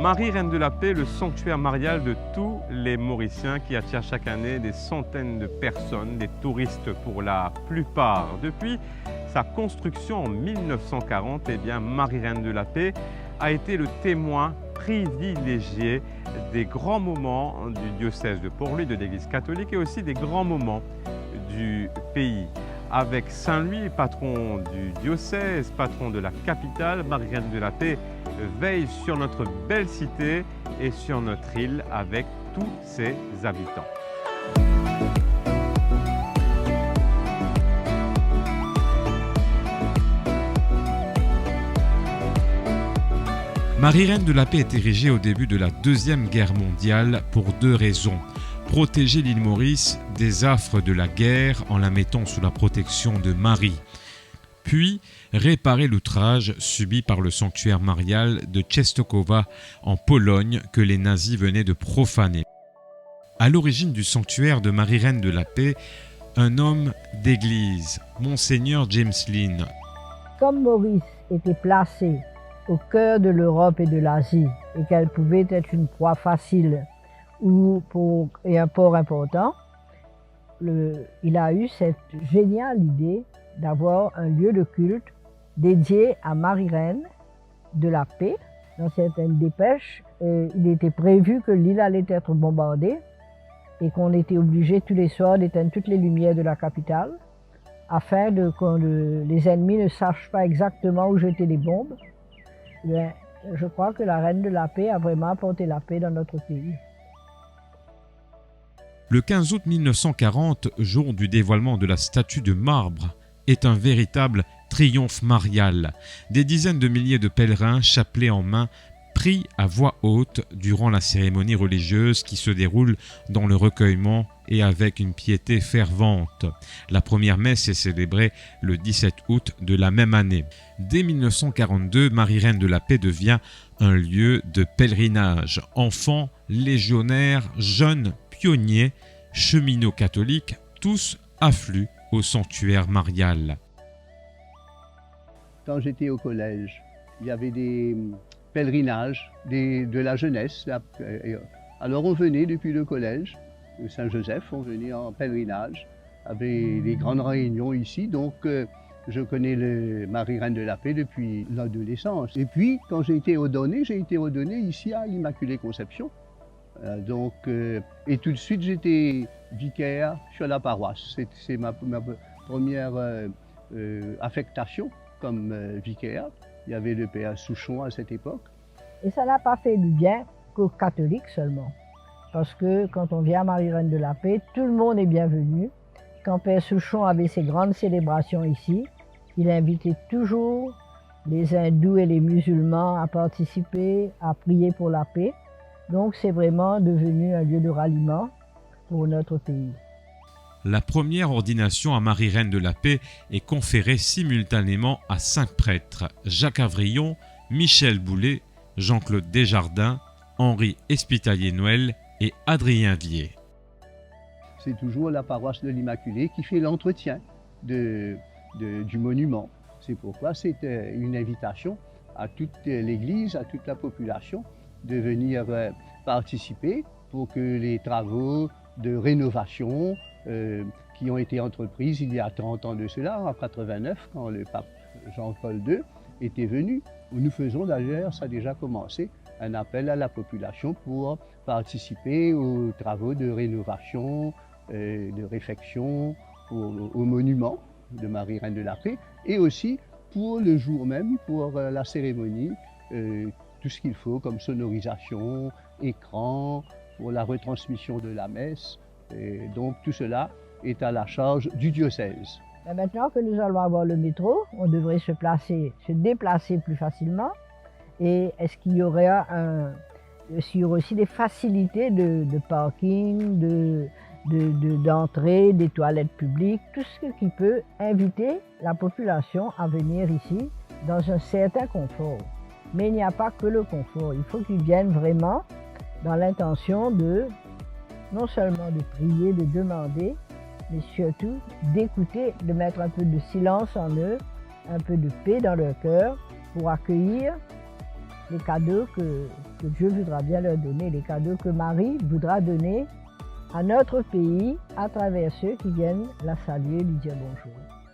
Marie Reine de la Paix, le sanctuaire marial de tous les Mauriciens qui attire chaque année des centaines de personnes, des touristes pour la plupart. Depuis sa construction en 1940, Marie Reine de la Paix a été le témoin privilégié des grands moments du diocèse de Port-Louis, de l'Église catholique et aussi des grands moments du pays. Avec Saint-Louis, patron du diocèse, patron de la capitale, Marie Reine de la Paix veille sur notre belle cité et sur notre île avec tous ses habitants. Marie Reine de la Paix est érigée au début de la Deuxième Guerre mondiale pour deux raisons. Protéger l'île Maurice des affres de la guerre en la mettant sous la protection de Marie. Puis réparer l'outrage subi par le sanctuaire marial de Częstochowa en Pologne que les nazis venaient de profaner. À l'origine du sanctuaire de Marie Reine de la Paix, un homme d'église, Monseigneur James Lynn. Comme Maurice était placé au cœur de l'Europe et de l'Asie et qu'elle pouvait être une proie facile et un port important, il a eu cette géniale idée d'avoir un lieu de culte dédié à Marie Reine de la Paix. Dans certaines dépêches, il était prévu que l'île allait être bombardée et qu'on était obligé tous les soirs d'éteindre toutes les lumières de la capitale afin que les ennemis ne sachent pas exactement où jeter les bombes. Je crois que la Reine de la Paix a vraiment apporté la paix dans notre pays. Le 15 août 1940, jour du dévoilement de la statue de marbre, est un véritable triomphe marial. Des dizaines de milliers de pèlerins, chapelets en main, prient à voix haute durant la cérémonie religieuse qui se déroule dans le recueillement et avec une piété fervente. La première messe est célébrée le 17 août de la même année. Dès 1942, Marie Reine de la Paix devient un lieu de pèlerinage. Enfants, légionnaires, jeunes, pionniers, cheminots catholiques, tous affluent au sanctuaire marial. Quand j'étais au collège, il y avait des pèlerinages de la jeunesse. Alors on venait depuis le collège de Saint-Joseph, on venait en pèlerinage, avec des grandes réunions ici. Donc je connais le Marie Reine de la Paix depuis l'adolescence. Et puis quand j'ai été ordonné ici à l'Immaculée Conception. Et tout de suite j'étais vicaire sur la paroisse. C'est ma première affectation comme vicaire. Il y avait le père Souchon à cette époque. Et ça n'a pas fait du bien qu'aux catholiques seulement. Parce que quand on vient à Marie Reine de la Paix, tout le monde est bienvenu. Quand père Souchon avait ses grandes célébrations ici, il invitait toujours les hindous et les musulmans à participer, à prier pour la paix. Donc c'est vraiment devenu un lieu de ralliement pour notre pays. La première ordination à Marie Reine de la Paix est conférée simultanément à 5 prêtres, Jacques Avrillon, Michel Boulet, Jean-Claude Desjardins, Henri Espitalier-Noël et Adrien Vier. C'est toujours la paroisse de l'Immaculée qui fait l'entretien du monument. C'est pourquoi c'est une invitation à toute l'Église, à toute la population de venir participer pour que les travaux de rénovation qui ont été entreprises il y a 30 ans de cela, en 89, quand le pape Jean-Paul II était venu. Nous faisons d'ailleurs, ça a déjà commencé, un appel à la population pour participer aux travaux de rénovation, de réfection au monument de Marie Reine de la Paix et aussi pour le jour même, pour la cérémonie, tout ce qu'il faut comme sonorisation, écran, pour la retransmission de la messe. Et donc tout cela est à la charge du diocèse. Maintenant que nous allons avoir le métro, on devrait se déplacer plus facilement. Et est-ce qu'il y aura aussi des facilités de parking, d'entrée, des toilettes publiques, tout ce qui peut inviter la population à venir ici dans un certain confort. Mais il n'y a pas que le confort, il faut qu'ils viennent vraiment dans l'intention non seulement de prier, de demander, mais surtout d'écouter, de mettre un peu de silence en eux, un peu de paix dans leur cœur pour accueillir les cadeaux que Dieu voudra bien leur donner, les cadeaux que Marie voudra donner à notre pays à travers ceux qui viennent la saluer et lui dire bonjour.